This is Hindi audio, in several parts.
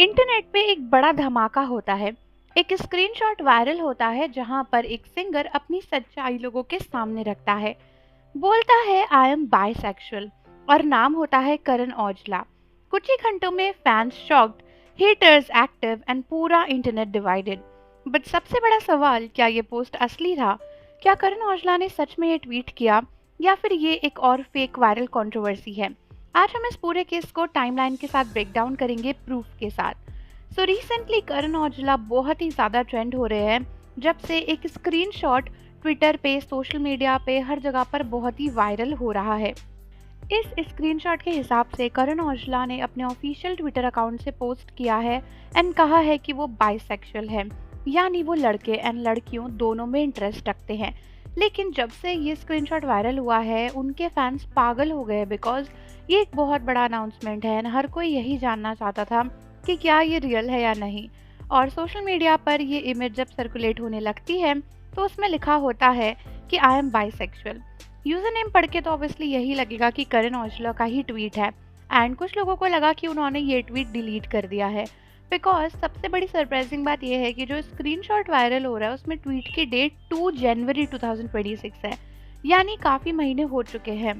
इंटरनेट पे एक बड़ा धमाका होता है। एक स्क्रीनशॉट वायरल होता है जहां पर एक सिंगर अपनी सच्चाई लोगों के सामने रखता है। बोलता है आई एम बाइसेक्सुअल और नाम होता है करण औजला। कुछ ही घंटों में fans shocked, haters active and पूरा इंटरनेट डिवाइडेड। बट सबसे बड़ा सवाल, क्या ये पोस्ट असली था? क्या करण औजला ने सच में ये ट्वीट किया या फिर ये एक और फेक वायरल कंट्रोवर्सी है? आज हम इस पूरे केस को टाइमलाइन के साथ ब्रेक डाउन करेंगे, प्रूफ के साथ। सो रिसेंटली करण औजला बहुत ही ज़्यादा ट्रेंड हो रहे हैं जब से एक स्क्रीनशॉट ट्विटर पे, सोशल मीडिया पे, हर जगह पर बहुत ही वायरल हो रहा है। इस स्क्रीनशॉट के हिसाब से करण औजला ने अपने ऑफिशियल ट्विटर अकाउंट से पोस्ट किया है एंड कहा है कि वो बाइसेक्सुअल है, यानी वो लड़के एंड लड़कियों दोनों में इंटरेस्ट रखते हैं। लेकिन जब से ये स्क्रीनशॉट वायरल हुआ है उनके फैंस पागल हो गए, बिकॉज ये एक बहुत बड़ा अनाउंसमेंट है एंड हर कोई यही जानना चाहता था कि क्या ये रियल है या नहीं। और सोशल मीडिया पर ये इमेज जब सर्कुलेट होने लगती है तो उसमें लिखा होता है कि I am bisexual. User name पढ़ के तो ऑब्वियसली यही लगेगा कि करण औजला का ही ट्वीट है। एंड कुछ लोगों को लगा कि उन्होंने ये ट्वीट डिलीट कर दिया है, बिकॉज सबसे बड़ी सरप्राइजिंग बात यह है कि जो स्क्रीनशॉट वायरल हो रहा है उसमें ट्वीट की डेट 2 जनवरी 2026 है, यानी काफ़ी महीने हो चुके हैं।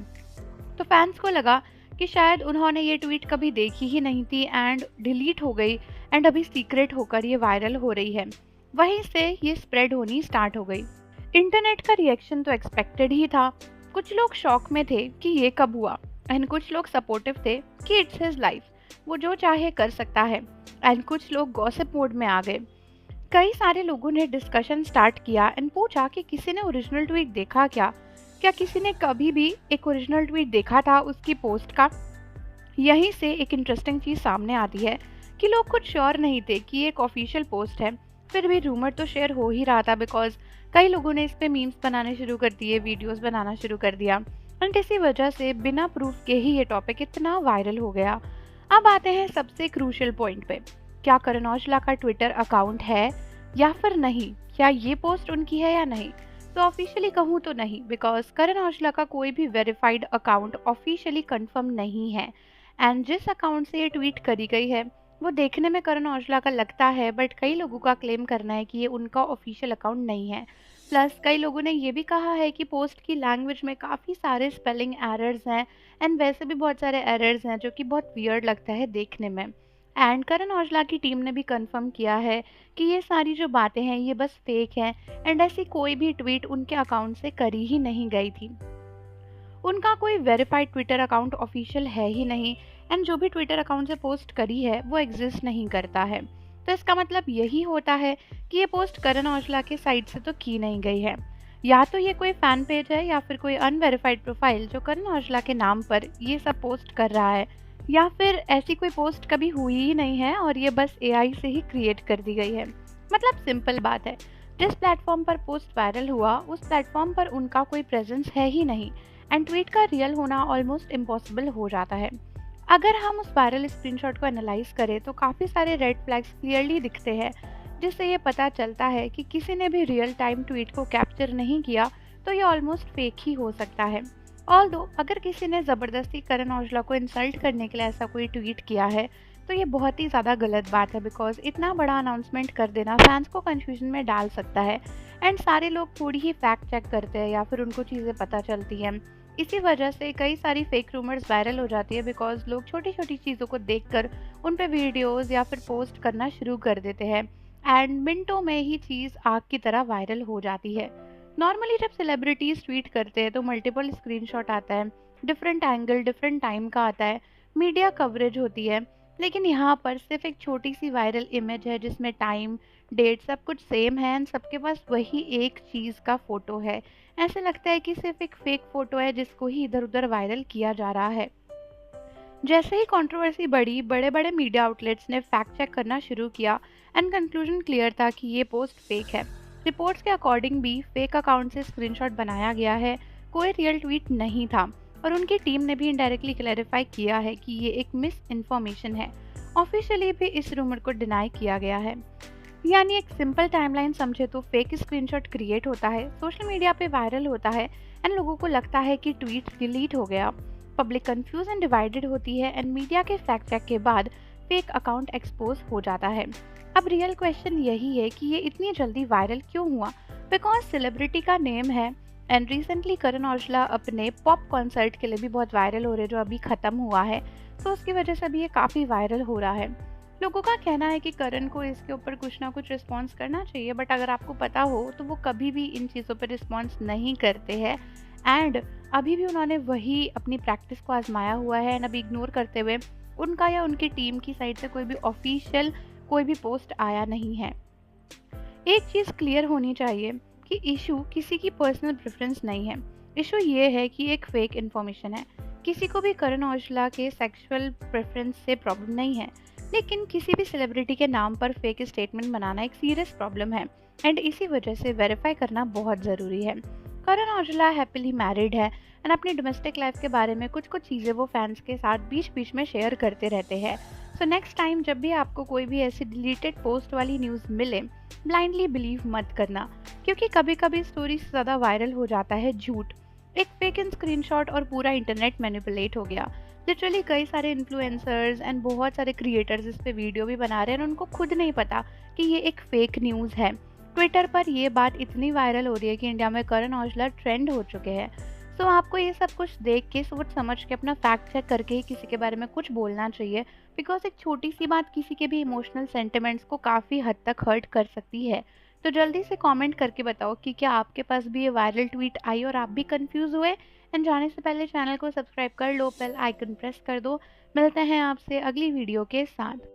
तो फैंस को लगा कि शायद उन्होंने ये ट्वीट कभी देखी ही नहीं थी एंड डिलीट हो गई एंड अभी सीक्रेट होकर ये वायरल हो रही है। वहीं से ये स्प्रेड होनी स्टार्ट हो गई। इंटरनेट का रिएक्शन तो एक्सपेक्टेड ही था। कुछ लोग शॉक में थे कि ये कब हुआ एंड कुछ लोग सपोर्टिव थे कि इट्स हिज लाइफ, वो जो चाहे कर सकता है। एंड कुछ लोग गॉसिप मोड में आ गए। कई सारे लोगों ने डिस्कशन स्टार्ट किया एंड पूछा कि किसी ने ओरिजिनल ट्वीट देखा क्या किसी ने कभी भी एक ओरिजिनल ट्वीट देखा था उसकी पोस्ट का। यहीं से एक इंटरेस्टिंग चीज़ सामने आती है कि लोग कुछ श्योर नहीं थे कि ये एक ऑफिशियल पोस्ट है, फिर भी रूमर तो शेयर हो ही रहा था, बिकॉज कई लोगों ने इस पे मीम्स बनाने शुरू कर दिए, वीडियोस बनाना शुरू कर दिया एंड इसी वजह से बिना प्रूफ के ही ये टॉपिक इतना वायरल हो गया। अब आते हैं सबसे क्रूशियल पॉइंट पे, क्या करण औजला का ट्विटर अकाउंट है या फिर नहीं? क्या ये पोस्ट उनकी है या नहीं? तो ऑफिशियली कहूँ तो नहीं, बिकॉज करण औजला का कोई भी वेरीफाइड अकाउंट ऑफिशियली कंफर्म नहीं है। एंड जिस अकाउंट से ये ट्वीट करी गई है वो देखने में करण औजला का लगता है, बट कई लोगों का क्लेम करना है कि ये उनका ऑफिशियल अकाउंट नहीं है। प्लस कई लोगों ने ये भी कहा है कि पोस्ट की लैंग्वेज में काफ़ी सारे स्पेलिंग एरर्स हैं एंड वैसे भी बहुत सारे एरर्स हैं जो कि बहुत वियर्ड लगता है देखने में। एंड करण औजला की टीम ने भी कंफर्म किया है कि ये सारी जो बातें हैं ये बस फेक हैं एंड ऐसी कोई भी ट्वीट उनके अकाउंट से करी ही नहीं गई थी। उनका कोई वेरीफाइड ट्विटर अकाउंट ऑफिशियल है ही नहीं एंड जो भी ट्विटर अकाउंट से पोस्ट करी है वो एग्जिस्ट नहीं करता है। तो इसका मतलब यही होता है कि ये पोस्ट करण औजला के साइड से तो की नहीं गई है। या तो ये कोई फैन पेज है या फिर कोई अनवेरीफाइड प्रोफाइल जो करण औजला के नाम पर ये सब पोस्ट कर रहा है, या फिर ऐसी कोई पोस्ट कभी हुई ही नहीं है और ये बस एआई से ही क्रिएट कर दी गई है। मतलब सिंपल बात है, जिस प्लेटफॉर्म पर पोस्ट वायरल हुआ उस प्लेटफॉर्म पर उनका कोई प्रेजेंस है ही नहीं एंड ट्वीट का रियल होना ऑलमोस्ट इम्पॉसिबल हो जाता है। अगर हम उस वायरल स्क्रीनशॉट को एनालाइज करें तो काफ़ी सारे रेड फ्लैग्स क्लियरली दिखते हैं, जिससे ये पता चलता है कि किसी ने भी रियल टाइम ट्वीट को कैप्चर नहीं किया, तो ये ऑलमोस्ट फेक ही हो सकता है। ऑल्दो अगर किसी ने ज़बरदस्ती करण औजला को इंसल्ट करने के लिए ऐसा कोई ट्वीट किया है तो ये बहुत ही ज़्यादा गलत बात है, बिकॉज इतना बड़ा अनाउंसमेंट कर देना फैंस को कन्फ्यूजन में डाल सकता है एंड सारे लोग थोड़ी ही फैक्ट चेक करते हैं या फिर उनको चीज़ें पता चलती हैं। इसी वजह से कई सारी फेक रूमर्स वायरल हो जाती है, बिकॉज लोग छोटी छोटी चीज़ों को देखकर उन पे वीडियोस या फिर पोस्ट करना शुरू कर देते हैं एंड मिनटों में ही चीज़ आग की तरह वायरल हो जाती है। नॉर्मली जब सेलिब्रिटीज़ ट्वीट करते हैं तो मल्टीपल स्क्रीनशॉट आता है, डिफरेंट एंगल डिफरेंट टाइम का आता है, मीडिया कवरेज होती है। लेकिन यहाँ पर सिर्फ एक छोटी सी वायरल इमेज है जिसमें टाइम, डेट सब कुछ सेम है एंड सबके पास वही एक चीज़ का फ़ोटो है। ऐसे लगता है कि सिर्फ एक फेक फ़ोटो है जिसको ही इधर उधर वायरल किया जा रहा है। जैसे ही कंट्रोवर्सी बढ़ी, बड़े बड़े मीडिया आउटलेट्स ने फैक्ट चेक करना शुरू किया एंड कंक्लूजन क्लियर था कि ये पोस्ट फेक है। रिपोर्ट्स के अकॉर्डिंग भी फेक अकाउंट से स्क्रीनशॉट बनाया गया है, कोई रियल ट्वीट नहीं था और उनकी टीम ने भी इनडायरेक्टली क्लैरिफाई किया है कि ये एक मिस इन्फॉर्मेशन है। ऑफिशियली भी इस रूमर को डिनाई किया गया है। यानी एक सिंपल टाइमलाइन समझे तो फेक स्क्रीनशॉट क्रिएट होता है, सोशल मीडिया पे वायरल होता है एंड लोगों को लगता है कि ट्वीट डिलीट हो गया। पब्लिक कंफ्यूज एंड डिवाइडेड होती है एंड मीडिया के फैक्ट चेक के बाद फेक अकाउंट एक्सपोज हो जाता है। अब रियल क्वेश्चन यही है कि ये इतनी जल्दी वायरल क्यों हुआ? बिकॉज सेलिब्रिटी का नेम है। एंड रिसेंटली करण औजला अपने पॉप कॉन्सर्ट के लिए भी बहुत वायरल हो रहे हैं, जो अभी ख़त्म हुआ है। तो उसकी वजह से भी ये काफ़ी वायरल हो रहा है। लोगों का कहना है कि करण को इसके ऊपर कुछ ना कुछ रिस्पॉन्स करना चाहिए, बट अगर आपको पता हो तो वो कभी भी इन चीज़ों पर रिस्पॉन्स नहीं करते हैं। एंड अभी भी उन्होंने वही अपनी प्रैक्टिस को आजमाया हुआ है। एंड अभी इग्नोर करते हुए उनका या उनकी टीम की साइड से कोई भी ऑफिशियल कोई भी पोस्ट आया नहीं है। एक चीज़ क्लियर होनी चाहिए कि इशू किसी की पर्सनल प्रेफरेंस नहीं है। इशू ये है कि एक फेक इन्फॉर्मेशन है। किसी को भी करण औजला के सेक्सुअल प्रेफरेंस से प्रॉब्लम नहीं है, लेकिन किसी भी सेलिब्रिटी के नाम पर फेक स्टेटमेंट बनाना एक सीरियस प्रॉब्लम है। एंड इसी वजह से वेरीफाई करना बहुत ज़रूरी है। करण औजला हैप्पीली मैरिड है एंड अपनी डोमेस्टिक लाइफ के बारे में कुछ कुछ चीज़ें वो फैंस के साथ बीच बीच में शेयर करते रहते हैं। सो नेक्स्ट टाइम जब भी आपको कोई भी ऐसी डिलीटेड पोस्ट वाली न्यूज़ मिले, ब्लाइंडली बिलीव मत करना, क्योंकि कभी कभी स्टोरी से ज़्यादा वायरल हो जाता है झूठ। एक फेक इन स्क्रीनशॉट और पूरा इंटरनेट मैनिपुलेट हो गया। लिटरली कई सारे इन्फ्लुएंसर्स एंड बहुत सारे क्रिएटर्स इस पे वीडियो भी बना रहे हैं और उनको खुद नहीं पता कि ये एक फेक न्यूज़ है। ट्विटर पर ये बात इतनी वायरल हो रही है कि इंडिया में करण औजला ट्रेंड हो चुके हैं। सो आपको ये सब कुछ देख के सोच समझ के अपना फैक्ट चेक करके ही किसी के बारे में कुछ बोलना चाहिए। बिकॉज एक छोटी सी बात किसी के भी इमोशनल सेंटिमेंट्स को काफ़ी हद तक हर्ट कर सकती है। तो जल्दी से कमेंट करके बताओ कि क्या आपके पास भी ये वायरल ट्वीट आई और आप भी कंफ्यूज हुए। एंड जाने से पहले चैनल को सब्सक्राइब कर लो, बेल आइकन प्रेस कर दो। मिलते हैं आपसे अगली वीडियो के साथ।